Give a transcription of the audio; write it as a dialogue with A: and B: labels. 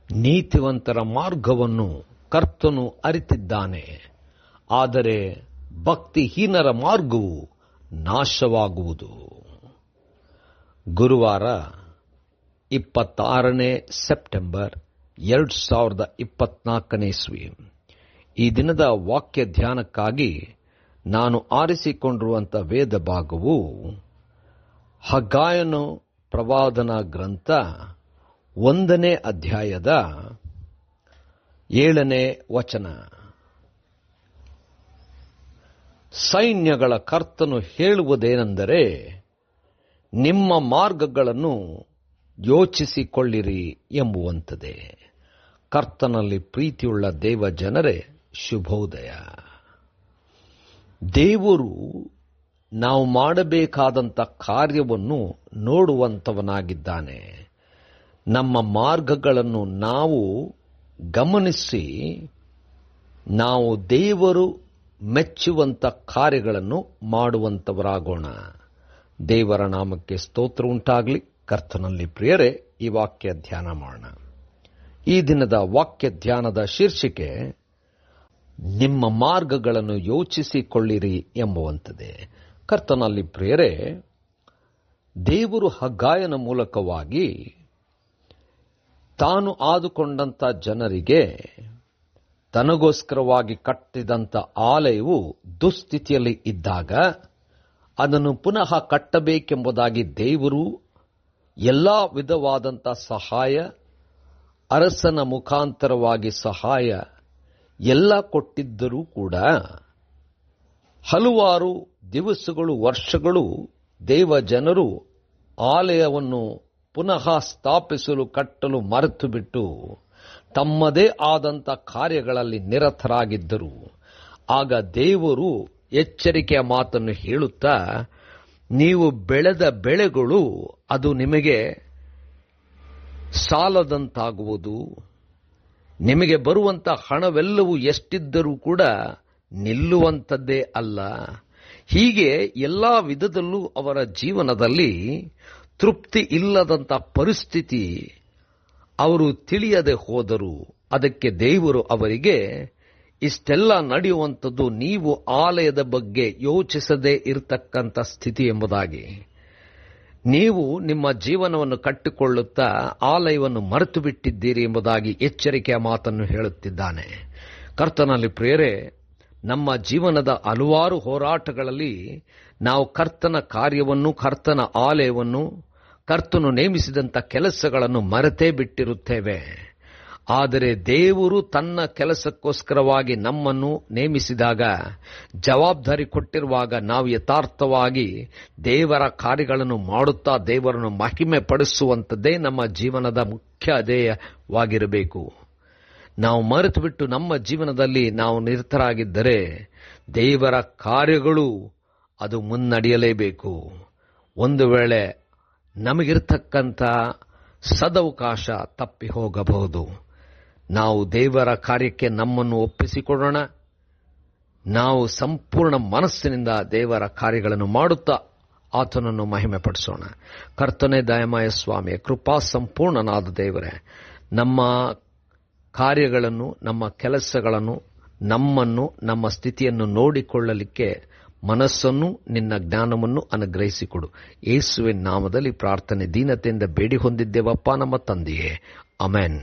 A: ನೀತಿವಂತರ ಮಾರ್ಗವನ್ನು ಕರ್ತನು ಅರಿತಿದ್ದಾನೆ, ಆದರೆ ಭಕ್ತಿಹೀನರ ಮಾರ್ಗವು ನಾಶವಾಗುವುದು. ಗುರುವಾರ 26 ಸೆಪ್ಟೆಂಬರ್ 2024 ಇಸ್ವಿ. ಈ ದಿನದ ವಾಕ್ಯ ಧ್ಯಾನಕ್ಕಾಗಿ ನಾನು ಆರಿಸಿಕೊಂಡಿರುವಂಥ ವೇದ ಭಾಗವು ಹಗ್ಗಾಯನ ಪ್ರವಾದನ ಗ್ರಂಥ 1ನೇ ಅಧ್ಯಾಯದ 7ನೇ ವಚನ. ಸೈನ್ಯಗಳ ಕರ್ತನು ಹೇಳುವುದೇನೆಂದರೆ, ನಿಮ್ಮ ಮಾರ್ಗಗಳನ್ನು ಯೋಚಿಸಿಕೊಳ್ಳಿರಿ ಎಂಬುವಂಥದ್ದೇ. ಕರ್ತನಲ್ಲಿ ಪ್ರೀತಿಯುಳ್ಳ ದೇವ ಜನರೇ, ಶುಭೋದಯ. ದೇವರು ನಾವು ಮಾಡಬೇಕಾದಂಥ ಕಾರ್ಯವನ್ನು ನೋಡುವಂಥವನಾಗಿದ್ದಾನೆ. ನಮ್ಮ ಮಾರ್ಗಗಳನ್ನು ನಾವು ಗಮನಿಸಿ ನಾವು ದೇವರು ಮೆಚ್ಚುವಂಥ ಕಾರ್ಯಗಳನ್ನು ಮಾಡುವಂಥವರಾಗೋಣ. ದೇವರ ನಾಮಕ್ಕೆ ಸ್ತೋತ್ರ ಉಂಟಾಗಲಿ. ಕರ್ತನಲ್ಲಿ ಪ್ರಿಯರೇ, ಈ ವಾಕ್ಯ ಧ್ಯಾನ ಮಾಡೋಣ. ಈ ದಿನದ ವಾಕ್ಯ ಧ್ಯಾನದ ಶೀರ್ಷಿಕೆ ನಿಮ್ಮ ಮಾರ್ಗಗಳನ್ನು ಯೋಚಿಸಿಕೊಳ್ಳಿರಿ ಎಂಬುವಂಥದ್ದೇ. ಕರ್ತನಲ್ಲಿ ಪ್ರಿಯರೇ, ದೇವರು ಹಗ್ಗಾಯನ ಮೂಲಕವಾಗಿ ತಾನು ಆದುಕೊಂಡಂಥ ಜನರಿಗೆ ತನಗೋಸ್ಕರವಾಗಿ ಕಟ್ಟಿದಂಥ ಆಲಯವು ದುಸ್ಥಿತಿಯಲ್ಲಿ ಇದ್ದಾಗ ಅದನ್ನು ಪುನಃ ಕಟ್ಟಬೇಕೆಂಬುದಾಗಿ ದೇವರು ಎಲ್ಲ ವಿಧವಾದಂಥ ಸಹಾಯ, ಅರಸನ ಮುಖಾಂತರವಾಗಿ ಸಹಾಯ ಎಲ್ಲ ಕೊಟ್ಟಿದ್ದರೂ ಕೂಡ ಹಲವಾರು ದಿವಸಗಳು, ವರ್ಷಗಳು ದೇವ ಜನರು ಆಲಯವನ್ನು ಪುನಃ ಸ್ಥಾಪಿಸಲು, ಕಟ್ಟಲು ಮರೆತು ಬಿಟ್ಟು ತಮ್ಮದೇ ಆದಂಥ ಕಾರ್ಯಗಳಲ್ಲಿ ನಿರತರಾಗಿದ್ದರು. ಆಗ ದೇವರು ಎಚ್ಚರಿಕೆಯ ಮಾತನ್ನು ಹೇಳುತ್ತಾ, ನೀವು ಬೆಳೆದ ಬೆಳೆಗಳು ಅದು ನಿಮಗೆ ಸಾಲದಂತಾಗುವುದು, ನಿಮಗೆ ಬರುವಂಥ ಹಣವೆಲ್ಲವೂ ಎಷ್ಟಿದ್ದರೂ ಕೂಡ ನಿಲ್ಲುವಂಥದ್ದೇ ಅಲ್ಲ. ಹೀಗೆ ಎಲ್ಲ ವಿಧದಲ್ಲೂ ಅವರ ಜೀವನದಲ್ಲಿ ತೃಪ್ತಿ ಇಲ್ಲದಂಥ ಪರಿಸ್ಥಿತಿ ಅವರು ತಿಳಿಯದೆ ಹೋದರು. ಅದಕ್ಕೆ ದೇವರು ಅವರಿಗೆ, ಇಷ್ಟೆಲ್ಲ ನಡೆಯುವಂಥದ್ದು ನೀವು ಆಲಯದ ಬಗ್ಗೆ ಯೋಚಿಸದೇ ಇರತಕ್ಕಂಥ ಸ್ಥಿತಿ ಎಂಬುದಾಗಿ, ನೀವು ನಿಮ್ಮ ಜೀವನವನ್ನು ಕಟ್ಟಿಕೊಳ್ಳುತ್ತಾ ಆಲಯವನ್ನು ಮರೆತು ಬಿಟ್ಟಿದ್ದೀರಿ ಎಂಬುದಾಗಿ ಎಚ್ಚರಿಕೆಯ ಮಾತನ್ನು ಹೇಳುತ್ತಿದ್ದಾನೆ. ಕರ್ತನಲ್ಲಿ ಪ್ರಿಯರೇ, ನಮ್ಮ ಜೀವನದ ಹಲವಾರು ಹೋರಾಟಗಳಲ್ಲಿ ನಾವು ಕರ್ತನ ಕಾರ್ಯವನ್ನು, ಕರ್ತನ ಆಲಯವನ್ನು, ಕರ್ತನು ನೇಮಿಸಿದಂಥ ಕೆಲಸಗಳನ್ನು ಮರೆತೇ ಬಿಟ್ಟಿರುತ್ತೇವೆ. ಆದರೆ ದೇವರು ತನ್ನ ಕೆಲಸಕ್ಕೋಸ್ಕರವಾಗಿ ನಮ್ಮನ್ನು ನೇಮಿಸಿದಾಗ, ಜವಾಬ್ದಾರಿ ಕೊಟ್ಟಿರುವಾಗ ನಾವು ಯಥಾರ್ಥವಾಗಿ ದೇವರ ಕಾರ್ಯಗಳನ್ನು ಮಾಡುತ್ತಾ ದೇವರನ್ನು ಮಹಿಮೆ ಪಡಿಸುವಂಥದ್ದೇ ನಮ್ಮ ಜೀವನದ ಮುಖ್ಯ ಧ್ಯೇಯವಾಗಿರಬೇಕು. ನಾವು ಮರೆತು ಬಿಟ್ಟು ನಮ್ಮ ಜೀವನದಲ್ಲಿ ನಾವು ನಿರತರಾಗಿದ್ದರೆ ದೇವರ ಕಾರ್ಯಗಳು ಅದು ಮುನ್ನಡೆಯಲೇಬೇಕು. ಒಂದು ವೇಳೆ ನಮಗಿರ್ತಕ್ಕಂಥ ಸದವಕಾಶ ತಪ್ಪಿ ಹೋಗಬಹುದು. ನಾವು ದೇವರ ಕಾರ್ಯಕ್ಕೆ ನಮ್ಮನ್ನು ಒಪ್ಪಿಸಿಕೊಡೋಣ. ನಾವು ಸಂಪೂರ್ಣ ಮನಸ್ಸಿನಿಂದ ದೇವರ ಕಾರ್ಯಗಳನ್ನು ಮಾಡುತ್ತಾ ಆತನನ್ನು ಮಹಿಮೆ ಪಡಿಸೋಣ. ಕರ್ತನೇ ದಯಮಯ ಸ್ವಾಮಿ, ಕೃಪಾ ಸಂಪೂರ್ಣನಾದ ದೇವರೇ, ನಮ್ಮ ಕಾರ್ಯಗಳನ್ನು, ನಮ್ಮ ಕೆಲಸಗಳನ್ನು, ನಮ್ಮನ್ನು, ನಮ್ಮ ಸ್ಥಿತಿಯನ್ನು ನೋಡಿಕೊಳ್ಳಲಿಕ್ಕೆ ಮನಸ್ಸನ್ನು, ನಿನ್ನ ಜ್ಞಾನವನ್ನು ಅನುಗ್ರಹಿಸಿಕೊಡು. ಯೇಸುವಿನ ನಾಮದಲ್ಲಿ ಪ್ರಾರ್ಥನೆ ದೀನತೆಯಿಂದ ಬೇಡಿ ಹೊಂದಿದ್ದೇವಪ್ಪ ನಮ್ಮ ತಂದೆಯೇ, ಆಮೆನ್.